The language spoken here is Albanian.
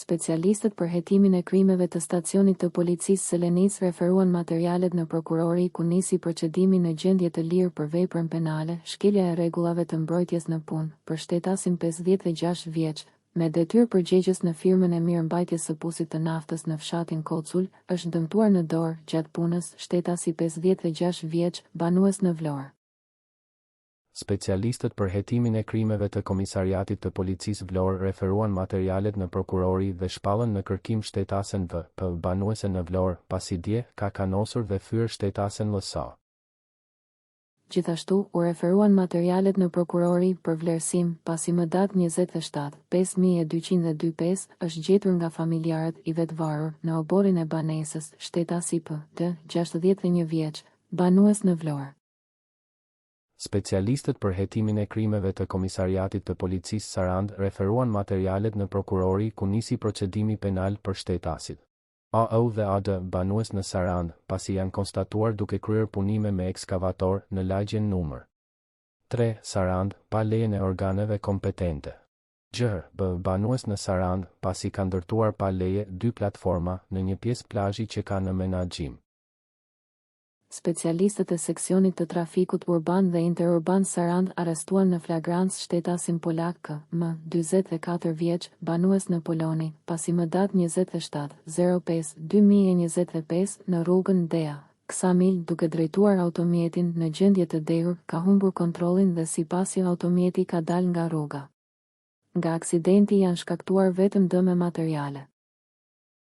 Specialistët për hetimin e krimeve të stacionit të policisë së Lenicë referuan materialet në prokurori ku nisi procedimi në gjendje të lirë për veprën penale, shkelja e rregullave të mbrojtjes në punë, për shtetasin 56 vjeç, me detyrë përgjegjës në firmën e mirëmbajtjes së pusit të naftës në fshatin Kocul, është dëmtuar në dorë gjatë punës, shtetasi 56 vjeç, banues në Vlorë. Specialistët për hetimin e krimeve të Komisariatit të Policisë Vlorë referuan materialet në prokurori dhe shpallën në kërkim shtetasen V.P. banuese në Vlorë, pasi dje ka kanosur dhe fyer shtetasen LSA. Gjithashtu, u referuan materialet në prokurori për vlerësim, pasi më datë 27/5225 është gjetur nga familjarët i vetvarur në oborin e banesës, shtetasi P.D. 61 vjeç, banues në Vlorë. Specialistët për hetimin e krimeve të Komisariatit të Policisë Sarand referuan materialet në prokurori ku nisi procedimi penal për shtetasit A.O. dhe A.D. banues në Sarand, pasi janë konstatuar duke kryer punime me ekskavator në lagjen numër 3, Sarand, pa lejen e organeve kompetente. Gj.B. banues në Sarand, pasi ka ndërtuar pa leje 2 platforma në një pjesë plazhi që ka në menaxhim. Specialistët e seksionit të trafikut urban dhe interurban Sarand arrestuan në flagrancë shtetasin polak K.M. 44 vjeç, banues në Poloni, pasi më datë 27/05/2025 në rrugën Dea, Ksamil, duke drejtuar automjetin në gjendje të dehur, ka humbur kontrollin dhe sipasi automjeti ka dalë nga rruga. Nga aksidenti janë shkaktuar vetëm dëme materiale.